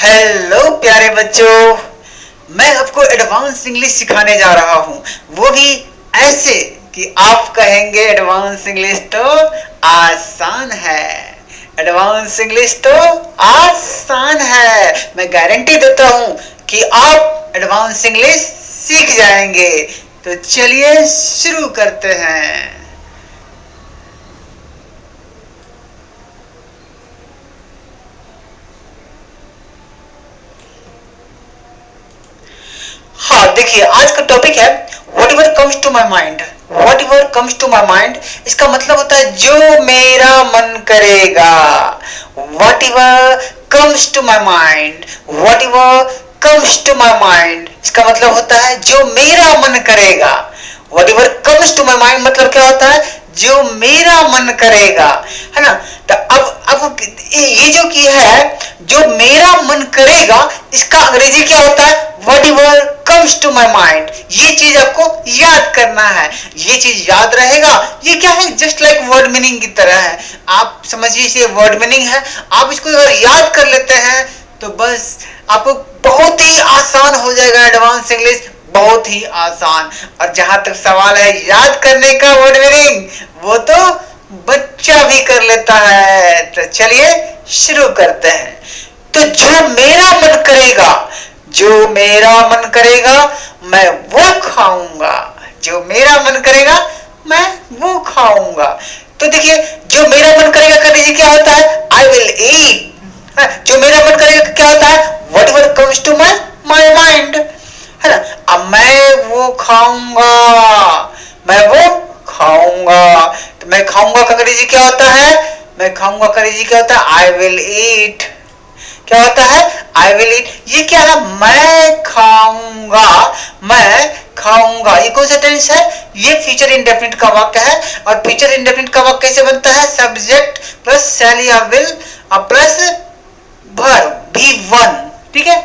Hello प्यारे बच्चों, मैं आपको एडवांस इंग्लिश सिखाने जा रहा हूँ, वो भी ऐसे कि आप कहेंगे एडवांस इंग्लिश तो आसान है। एडवांस इंग्लिश तो आसान है। मैं गारंटी देता हूँ कि आप एडवांस इंग्लिश सीख जाएंगे। तो चलिए शुरू करते हैं। हाँ, देखिए आज का टॉपिक है whatever comes to my mind. Whatever comes to my mind, इसका मतलब होता है जो मेरा मन करेगा। Whatever comes to my mind, whatever comes to my mind, इसका मतलब होता है जो मेरा मन करेगा। Whatever comes to my mind मतलब क्या होता है, जो मेरा मन करेगा, है ना। तो अब ये जो की है जो मेरा मन करेगा, इसका अंग्रेजी क्या होता है, whatever comes to my mind. ये चीज आपको याद करना है, ये चीज याद रहेगा। ये क्या है, जस्ट लाइक वर्ड मीनिंग की तरह है। आप समझिए इसे वर्ड मीनिंग है, आप इसको अगर याद कर लेते हैं तो बस आपको बहुत ही आसान हो जाएगा एडवांस इंग्लिश, बहुत ही आसान। और जहां तक सवाल है याद करने का वर्ड मीनिंग, वो तो बच्चा भी कर लेता है। तो चलिए शुरू करते हैं। तो जो मेरा मन करेगा, जो मेरा मन करेगा मैं वो खाऊंगा। जो मेरा मन करेगा मैं वो खाऊंगा। तो देखिए जो मेरा मन करेगा का लीजिए क्या होता है, आई विल ईट। जो मेरा मन करेगा क्या होता है, whatever comes to my mind, है ना। अब मैं वो खाऊंगा, मैं वो खाऊंगा। तो मैं खाऊंगा का लीजिए क्या होता है, मैं खाऊंगा का लीजिए क्या होता है, आई विल ईट। क्या होता है, आई विल ईट। ये क्या है, मैं खाऊंगा, मैं खाऊंगा। ये कौन सा टेंस है, ये फ्यूचर इंडेफिनिट का वाक्य है। और फ्यूचर इंडेफिनिट का वाक्य कैसे बनता है, सब्जेक्ट प्लस शैल या विल प्लस वर्ब V1। ठीक है,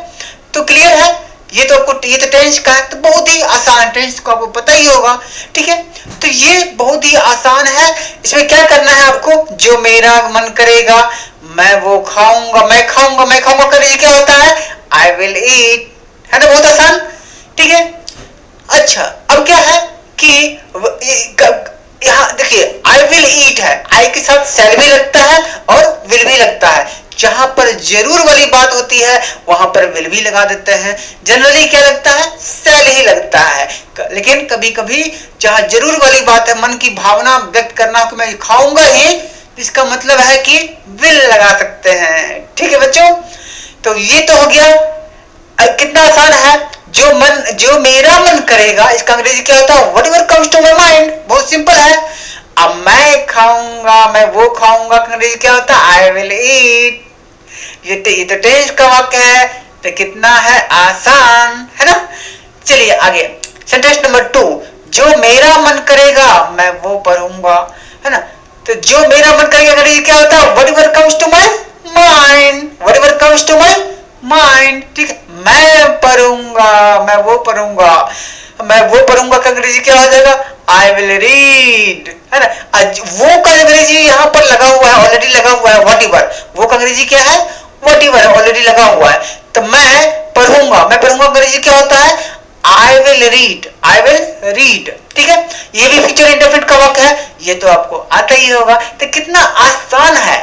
तो क्लियर है। ये तो आपको, ये तो टेंस का है, तो बहुत ही आसान टेंस को आपको पता ही होगा। ठीक है, तो ये बहुत ही आसान है। इसमें क्या करना है आपको, जो मेरा मन करेगा मैं वो खाऊंगा, मैं खाऊंगा, मैं खाऊंगा करिए क्या होता है, आई विल ईट, है ना, बहुत आसान। ठीक है, अच्छा अब क्या है कि यहाँ देखिए आई विल ईट है, आई के साथ शैल भी लगता है और विल भी लगता है। जहां पर जरूर वाली बात होती है वहां पर विल भी लगा देते हैं। जनरली क्या लगता है, शैल ही लगता है। लेकिन कभी कभी जहां जरूर वाली बात है, मन की भावना व्यक्त करना कि मैं खाऊंगा ही, इसका मतलब है कि विल लगा सकते हैं। ठीक है बच्चों, तो ये तो हो गया। कितना आसान है, जो मेरा मन करेगा, इसका अंग्रेजी क्या होता है, whatever comes to my mind. बहुत सिंपल है। अब मैं खाऊंगा, मैं वो खाऊंगा, अंग्रेजी क्या होता है, आई विल ईट। ये तो टेंस का वाक्य है, तो कितना है आसान, है ना। चलिए आगे, सेंटेंस नंबर 2, जो मेरा मन करेगा मैं वो पढ़ूंगा, है ना। तो जो मेरा मन करेगा अंग्रेजी क्या होता है, whatever comes to my mind, whatever comes to my mind. ठीक है, मैं पढ़ूंगा, मैं वो पढ़ूंगा, मैं वो पढ़ूंगा का अंग्रेजी क्या हो जाएगा, आई विल रीड, है ना। वो का अंग्रेजी यहाँ पर लगा हुआ है, ऑलरेडी लगा हुआ है, व्हाट एवर। वो का अंग्रेजी क्या है, व्हाट एवर है, ऑलरेडी लगा हुआ है। तो मैं पढ़ूंगा, मैं पढ़ूंगा अंग्रेजी क्या होता है, I will read, I will read. ठीक है, ये भी फ्यूचर इंडेफिनिट का वाक्य है, ये तो आपको आता ही होगा। तो कितना आसान है,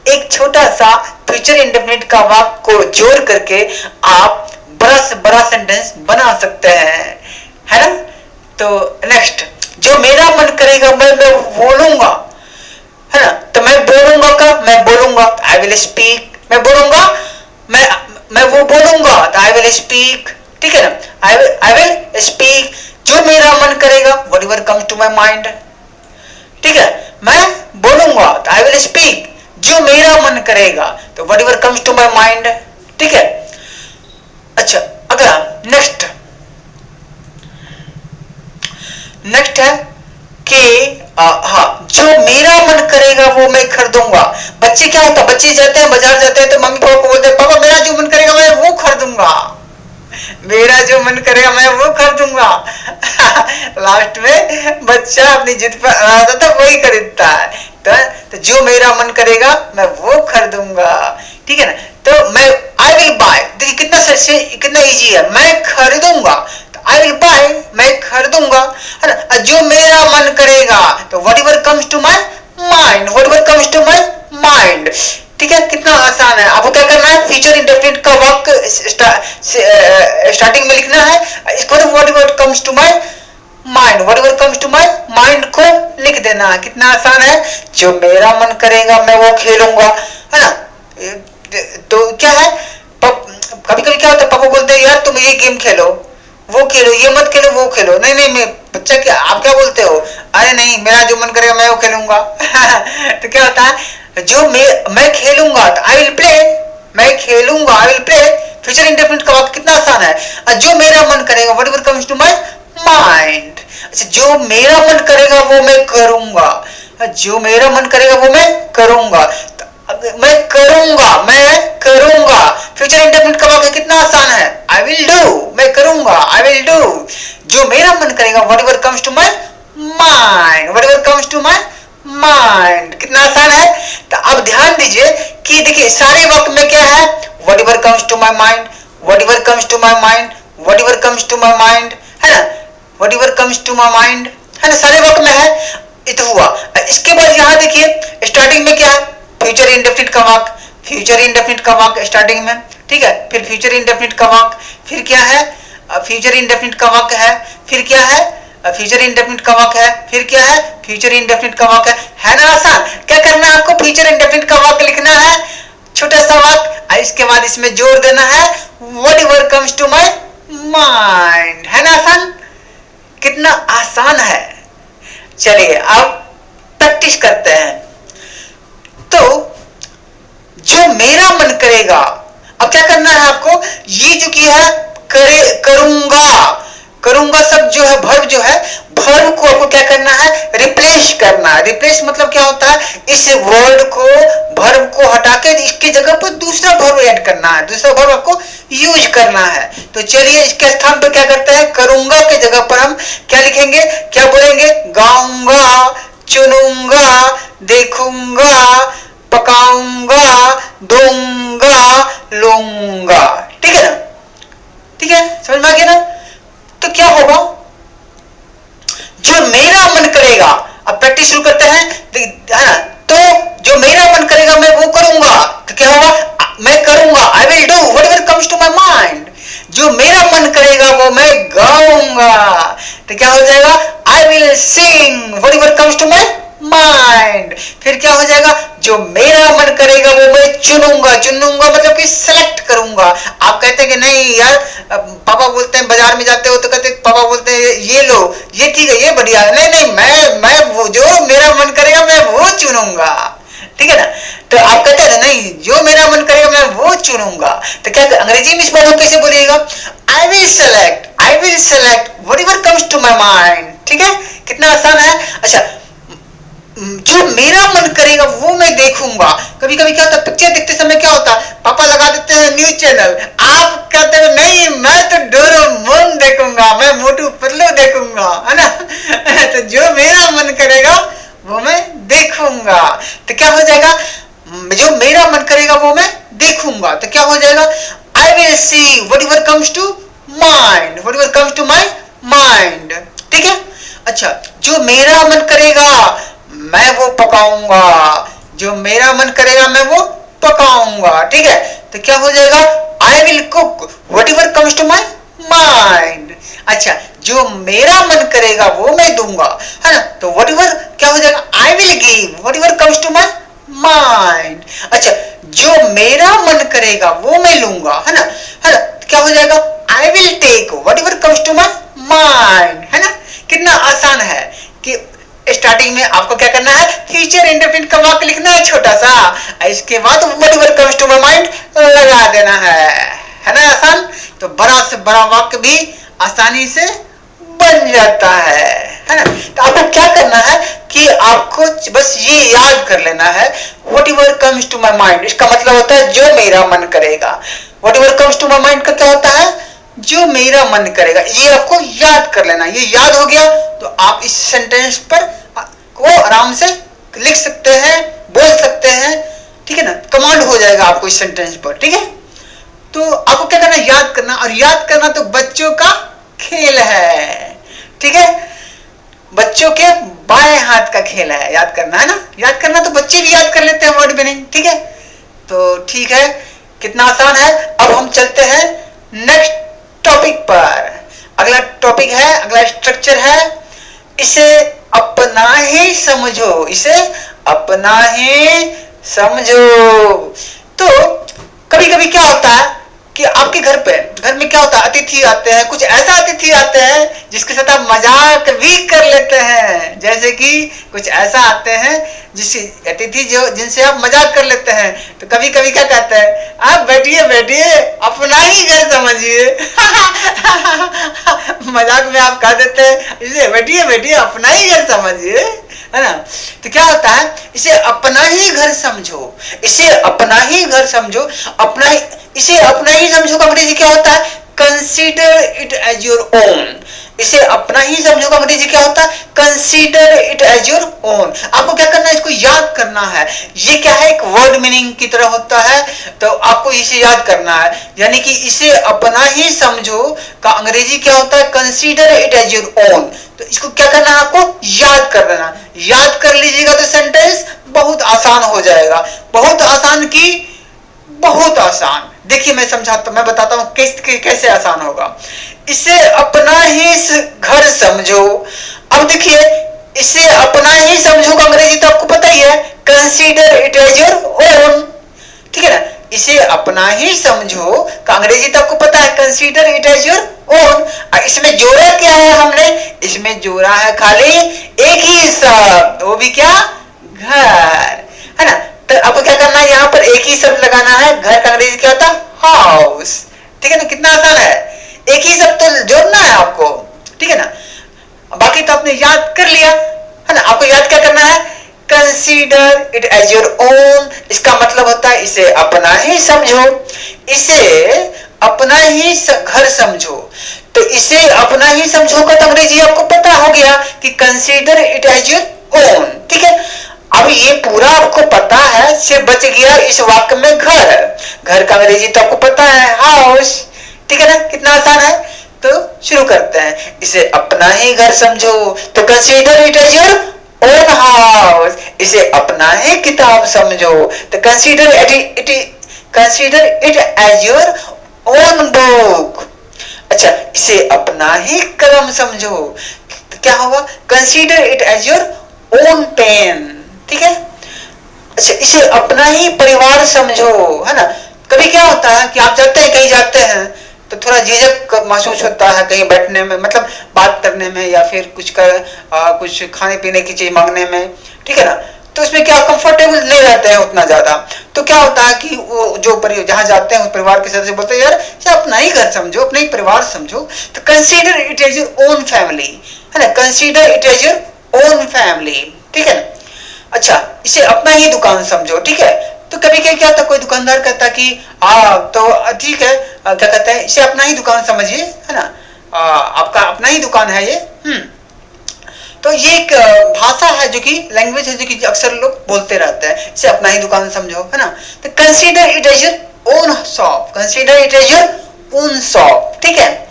एक छोटा सा फ्यूचर इंडेफिनिट का वाक्य को जोड़ करके आप बड़ा से बड़ा सेंटेंस बना सकते हैं, है ना। तो नेक्स्ट, जो मेरा मन करेगा मैं बोलूंगा, है ना। तो मैं बोलूंगा का, मैं बोलूंगा, आई विल स्पीक। मैं बोलूंगा, मैं वो बोलूंगा, तो आई विल स्पीक। ठीक है ना, आई विल स्पीक। जो मेरा मन करेगा, whatever comes to my mind. ठीक है, मैं बोलूंगा तो आई विल स्पीक। जो मेरा मन करेगा, तो whatever comes to my mind. ठीक है, अच्छा अगला नेक्स्ट है कि हाँ, जो मेरा मन करेगा वो मैं खरीदूंगा। बच्चे क्या होता है, बच्चे जाते हैं बाजार जाते हैं तो मम्मी पापा को बोलते हैं, पापा मेरा जो मन करेगा मैं वो खरीदूंगा, मेरा जो मन करेगा मैं वो खरीदूंगा। लास्ट में बच्चा अपनी जिद पर आता था वही खरीदता है। तो जो मेरा मन करेगा मैं वो खरीदूंगा। ठीक है ना, तो मैं आई विल बाय, देखिए कितना इजी है, मैं खरीदूंगा, तो आई विल बाय, मैं खरीदूंगा, है ना। जो मेरा मन करेगा, तो whatever comes to my mind, whatever comes to my mind. ठीक है, कितना आसान है। आपको क्या करना है, फ्यूचर इंडेफिनिट का वर्क स्टार्टिंग में लिखना है, इसको whatever comes to my mind, whatever comes to my mind को लिख देना है। कितना आसान है, जो मेरा मन करेगा मैं वो खेलूंगा, है ना। तो क्या है, कभी कभी क्या होता है, पापा बोलते हैं यार तुम ये गेम खेलो, वो खेलो, ये मत खेलो, वो खेलो, नहीं नहीं मैं बच्चा, क्या आप क्या बोलते हो, अरे नहीं मेरा जो मन करेगा मैं वो खेलूंगा। तो क्या होता है, जो मैं खेलूंगा, तो आई विल प्ले, मैं खेलूंगा, I will play. Future indefinite का वाक्य कितना आसान है, जो मेरा मन करेगा, whatever comes to my mind. अच्छा, जो मेरा मन करेगा वो मैं करूंगा, जो मेरा मन करेगा वो मैं करूंगा, मैं करूंगा। फ्यूचर इंडेफिनिट का वाक्य कितना आसान है, आई विल डू, मैं करूंगा, आई विल डू। जो मेरा मन करेगा, whatever comes to my mind, whatever comes to my mind, कितना आसान है। तो अब ध्यान दीजिए कि देखिए सारे वाक्य में क्या है, whatever comes to my mind, whatever comes to my mind, whatever comes to my mind, है ना, whatever comes to my mind, है ना, सारे वाक्य में है। इत हुआ। इसके बाद यहां देखिए स्टार्टिंग में क्या है, फ्यूचर इंडेफिनिट का वाक्य, फ्यूचर इंडेफिनिट का वाक्य स्टार्टिंग में, ठीक है। फिर फ्यूचर इंडेफिनिट का वाक्य, फिर क्या है, फ्यूचर इंडेफिनिट का वाक्य है, फिर क्या है, फ्यूचर इंडेफिनिट का वाक्य है, फिर क्या है, फ्यूचर इंडेफिनिट का वाक्य है ना आसान। क्या करना है आपको, फ्यूचर इंडेफिनिट का वाक्य लिखना है, छोटा सा वाक्य, इसके बाद इसमें जोड़ देना है whatever comes to my mind, है ना आसान, कितना आसान है। चलिए अब प्रैक्टिस करते हैं। तो जो मेरा मन करेगा, अब क्या करना है आपको, ये जो किया है करूंगा शब्द जो है, वर्ब जो है, वर्ब को आपको क्या करना है, रिप्लेस करना है। रिप्लेस मतलब क्या होता है, इस वर्ड को, वर्ब को हटा के इसकी जगह पर दूसरा वर्ब ऐड करना है, दूसरा वर्ब आपको यूज करना है। तो चलिए इसके स्थान पर क्या करते हैं, करूंगा के जगह पर हम क्या लिखेंगे, क्या बोलेंगे, गाऊंगा, चुनूंगा, देखूंगा, पकाऊंगा, दूंगा, लूंगा। ठीक है ना, ठीक है, समझ में आ गया ना। तो क्या होगा, जो मेरा मन करेगा, अब प्रैक्टिस शुरू करते हैं, है ना। तो जो मेरा मन करेगा मैं वो करूंगा, तो क्या होगा, मैं करूंगा, I will do whatever comes to my mind. जो मेरा मन करेगा वो मैं गाऊंगा, तो क्या हो जाएगा, I will sing whatever comes to my mind. फिर क्या हो जाएगा, जो मेरा मन करेगा वो मैं चुनूंगा, चुनूंगा मतलब कि सिलेक्ट करूंगा। आप कहते हैं कि नहीं यार, पापा बोलते हैं बाजार में जाते हो तो कहते हैं, पापा बोलते हैं ये लो, ये ठीक है, ये बढ़िया है, नहीं नहीं मैं वो जो मेरा मन करेगा मैं वो चुनूंगा, ठीक है ना। तो आप कहते हैं नहीं, जो मेरा मन करेगा मैं वो चुनूंगा, तो क्या अंग्रेजी में इस बात को कैसे बोलिएगा, I will select whatever comes to my mind. ठीक है, कितना आसान है। अच्छा, जो मेरा मन करेगा वो मैं देखूंगा। कभी कभी क्या होता है, पिक्चर देखते समय क्या होता है, पापा लगा देते हैं न्यूज चैनल, आप कहते हैं नहीं मैं तो डोरेमोन देखूंगा, मैं मोटू पतलू देखूंगा, है ना। तो जो मेरा मन करेगा वो मैं देखूंगा, तो क्या हो जाएगा, जो मेरा मन करेगा वो मैं देखूंगा, तो क्या हो जाएगा, I will see whatever comes to mind, whatever comes to my mind. ठीक है। अच्छा, जो मेरा मन करेगा मैं वो पकाऊंगा, जो मेरा मन करेगा मैं वो पकाऊंगा। ठीक है, तो क्या हो जाएगा, I will cook whatever comes to my mind. अच्छा, जो मेरा मन करेगा वो मैं दूंगा, है ना, तो व्हाट एवर क्या हो जाएगा, I will give whatever comes to my mind. अच्छा, जो मेरा मन करेगा वो मैं लूंगा, है ना, क्या हो जाएगा, I will take whatever comes to my mind, है ना। कितना आसान है कि स्टार्टिंग में आपको क्या करना है, फ्यूचर इंडेफिनिट का वाक्य लिखना है छोटा सा, इसके बाद whatever comes to my mind लगा देना है ना आसान। तो बड़ा से बड़ा वाक्य भी आसानी से बन जाता है ना। तो आपको क्या करना है कि आपको बस ये याद कर लेना है, whatever comes to my mind, इसका मतलब होता है जो मेरा मन करेगा। Whatever comes to my mind का क्या होता है, जो मेरा मन करेगा। ये आपको याद कर लेना, ये याद हो गया तो आप इस सेंटेंस पर को आराम से लिख सकते हैं, बोल सकते हैं, ठीक है ना, कमांड हो जाएगा आपको इस सेंटेंस पर। ठीक है, तो आपको क्या करना है, याद करना, और याद करना तो बच्चों का खेल है, ठीक है, बच्चों के बाएं हाथ का खेल है याद करना, है ना, याद करना तो बच्चे भी याद कर लेते हैं वर्ड मीनिंग, ठीक है। तो ठीक है, कितना आसान है। अब हम चलते हैं नेक्स्ट टॉपिक पर। अगला टॉपिक है, अगला स्ट्रक्चर है, इसे अपना ही समझो, इसे अपना ही समझो। तो कभी कभी क्या होता है कि आपके घर में क्या होता है, अतिथि आते हैं, कुछ ऐसा अतिथि आते हैं जिसके साथ आप मजाक भी कर लेते हैं, जैसे कि कुछ ऐसा आते हैं जिससे अतिथि जिनसे आप मजाक कर लेते हैं। तो कभी कभी क्या कहते हैं, आप बैठिए बैठिए अपना ही घर समझिए मजाक में आप कह देते हैं इसे बैठिए बैठिए अपना ही घर समझिए, है ना। तो क्या होता है, इसे अपना ही घर समझो, इसे अपना ही घर समझो, इसे अपना ही समझो का अंग्रेजी क्या होता है, consider it as your own. इसे अपना ही समझो का अंग्रेजी क्या होता है, consider it as your own. आपको क्या करना है, इसको याद करना है। ये क्या है, एक वर्ड मीनिंग की तरह होता है, तो आपको इसे याद करना है। यानी कि इसे अपना ही समझो का अंग्रेजी क्या होता है, consider it as your own. तो इसको क्या करना है, आपको याद कर लेना। याद कर लीजिएगा तो सेंटेंस बहुत आसान हो जाएगा, बहुत आसान की बहुत आसान। देखिए मैं समझाता, मैं बताता हूं कैसे आसान होगा। इसे अपना ही घर समझो। अब देखिए, इसे अपना ही समझो का अंग्रेजी तो आपको पता ही है, consider it as your own, ठीक है ना। इसे अपना ही समझो का अंग्रेजी तो आपको पता है, consider it as your own. इसमें जोड़ा क्या है हमने, इसमें जोड़ा है खाली एक ही शब्द, वो भी क्या, घर, है ना। तो आपको क्या करना है, यहाँ पर एक ही शब्द लगाना है, घर का अंग्रेजी क्या होता है, हाउस, ठीक है ना। कितना आसान है, एक ही शब्द तो जोड़ना है आपको, ठीक है ना। बाकी तो आपने याद कर लिया, है ना। आपको याद क्या करना है, consider it as your own. इसका मतलब होता है इसे अपना ही समझो, इसे अपना ही घर समझो। तो इसे अपना ही समझो का तो अंग्रेजी आपको पता हो गया कि consider it as your own, ठीक है। अब ये पूरा आपको पता है, सिर्फ बच गया इस वाक्य में घर का अंग्रेजी तो आपको पता है, हाउस, ठीक है ना। कितना आसान है। तो शुरू करते हैं, इसे अपना ही घर समझो, तो consider it as your own house. इसे अपना ही किताब समझो, तो consider it as your own book. अच्छा, इसे अपना ही कलम समझो, तो क्या होगा, consider it as your own pen, ठीक है। अच्छा, इसे अपना ही परिवार समझो, है ना। कभी क्या होता है कि आप जाते हैं, कहीं जाते हैं तो थोड़ा झिझक महसूस होता है कहीं बैठने में, मतलब बात करने में, या फिर कुछ खाने पीने की चीज मांगने में, ठीक है ना। तो उसमें क्या कंफर्टेबल नहीं रहते हैं उतना ज्यादा। तो क्या होता है कि वो जो जहां जाते हैं उस परिवार के सदस्य बोलते हैं, यार इसे अपना ही घर समझो, अपना ही परिवार समझो। तो consider it as your own family, है ना, consider it as your own family, ठीक है ना। अच्छा, इसे अपना ही दुकान समझो, ठीक है। तो कभी क्या होता है, कोई दुकानदार कहता कि तो ठीक है, क्या कहते हैं, इसे अपना ही दुकान समझिए, है ना, आपका अपना ही दुकान है ये। तो ये एक भाषा है, जो कि लैंग्वेज है, जो कि अक्सर लोग बोलते रहते हैं, इसे अपना ही दुकान समझो, है ना। तो consider it as your own shop, consider it as your own shop, ठीक है।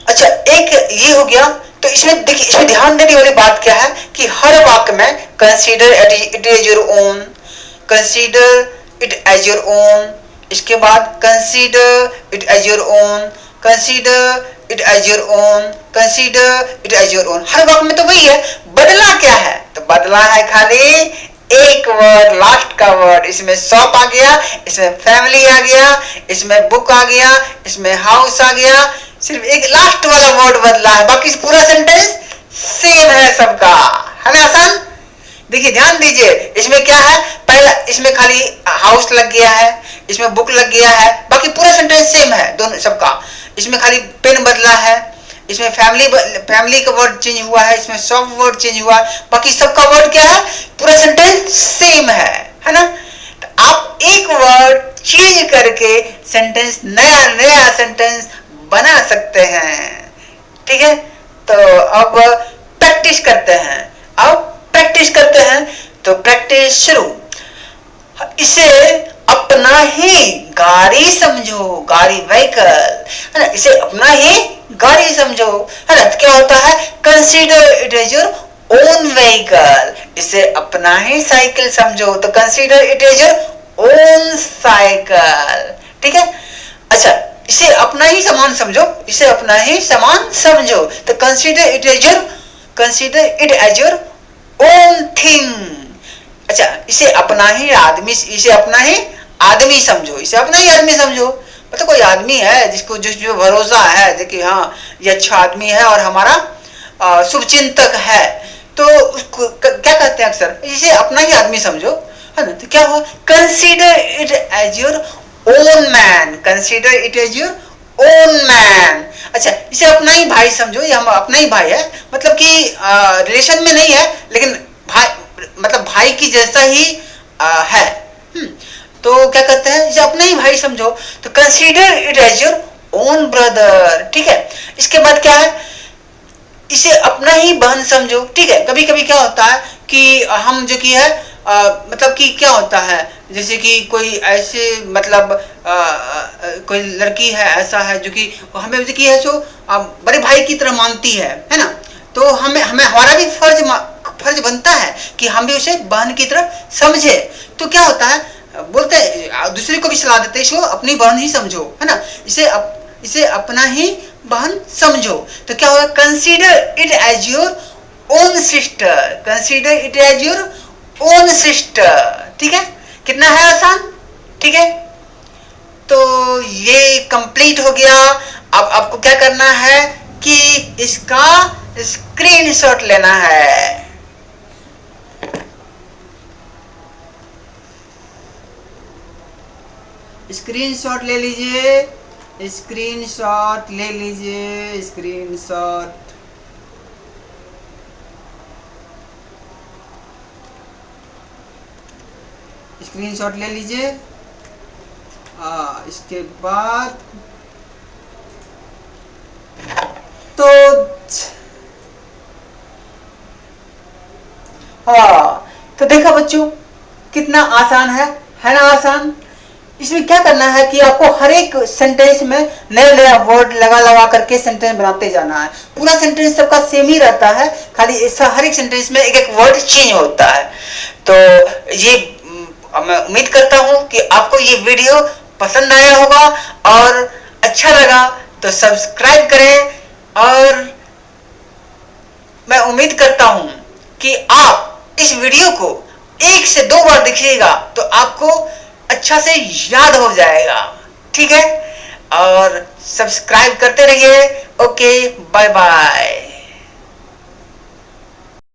अच्छा, एक ये हो गया। तो इसमें देखिए, इसमें ध्यान देने वाली बात क्या है कि हर वाक्य में consider it as your own, consider it as your own, इसके बाद consider it as your own, consider it as your own, consider it as your own. हर वाक्य में तो वही है। बदला क्या है, तो बदला है खाली एक वर्ड, लास्ट का वर्ड। इसमें शॉप आ गया, इसमें फैमिली आ गया, इसमें बुक आ गया, इसमें हाउस आ गया, सिर्फ एक लास्ट वाला वर्ड बदला है, बाकी पूरा सेंटेंस सेम है सबका, है ना, आसान। देखिए ध्यान दीजिए, इसमें क्या है, पहला इसमें खाली हाउस लग गया है, इसमें बुक लग गया है, बाकी पूरा सेंटेंस सेम है दोनों सबका। इसमें खाली पेन बदला है, इसमें फैमिली का वर्ड चेंज हुआ है, इसमें शॉप वर्ड चेंज हुआ है, बाकी सबका वर्ड क्या है, पूरा सेंटेंस सेम है ना। तो आप एक वर्ड चेंज करके सेंटेंस नया सेंटेंस बना सकते हैं, ठीक है। तो अब प्रैक्टिस करते हैं, तो प्रैक्टिस शुरू। इसे अपना ही गाड़ी समझो, गाड़ी व्हीकल है ना, इसे अपना ही गाड़ी समझो है ना। तो क्या होता है, consider it as your own vehicle, इसे अपना ही साइकिल समझो, तो consider it as your own cycle, ठीक है। अच्छा, इसे अपना ही सामान समझो, इसे अपना ही सामान समझो, तो consider it as your own thing. अच्छा, इसे अपना ही आदमी, इसे अपना ही आदमी समझो, इसे अपना ही आदमी समझो, मतलब कोई आदमी है जिसको जो भरोसा है देखिए, हाँ ये अच्छा आदमी है और हमारा शुभचिंतक है, तो उसको क्या कहते हैं अक्सर, इसे अपना ही आदमी समझो है ना। तो क्या हुआ, consider it as your own man, consider it as your own man. अच्छा, इसे अपना ही भाई समझो, ये हम अपना ही भाई है, मतलब कि रिलेशन में नहीं है लेकिन भाई, मतलब भाई की जैसा ही है। तो क्या कहते हैं, इसे अपना ही भाई समझो, तो consider it as your own brother, ठीक है। इसके बाद क्या है, इसे अपना ही बहन समझो, ठीक है। कभी कभी क्या होता है कि हम जो कि है मतलब कि क्या होता है, जैसे कि कोई ऐसे मतलब कोई लड़की है ऐसा है जो कि हमें जो कि है सो बड़े भाई की तरह मानती है ना, तो हमें हमें हमारा भी फर्ज बनता है कि हम भी उसे बहन की तरह समझे। तो क्या होता है, बोलते हैं दूसरे को भी सलाह देते हैं, इसको अपनी बहन ही समझो है ना, इसे अपना ही बहन समझो। तो क्या होगा, consider it as your own sister, consider it as your own sister, ठीक है। कितना है आसान, ठीक है। तो ये कंप्लीट हो गया। अब आपको क्या करना है कि इसका स्क्रीनशॉट लेना है। स्क्रीनशॉट ले लीजिए, स्क्रीनशॉट ले लीजिए, स्क्रीनशॉट। स्क्रीनशॉट ले लीजिए। इसके बाद तो हाँ, तो देखा बच्चों कितना आसान है ना आसान। इसमें क्या करना है कि आपको हर एक सेंटेंस में नया नया वर्ड लगा लगा करके सेंटेंस बनाते जाना है। पूरा सेंटेंस सबका सेम ही रहता है, खाली ऐसा हर एक सेंटेंस में एक एक वर्ड चेंज होता है। तो ये मैं उम्मीद करता हूं कि आपको ये वीडियो पसंद आया होगा और अच्छा लगा तो सब्सक्राइब करें, और मैं उम्मीद करता हूं कि आप इस वीडियो को 1 से 2 बार देखिएगा तो आपको अच्छा से याद हो जाएगा, ठीक है। और सब्सक्राइब करते रहिए। Okay, bye bye.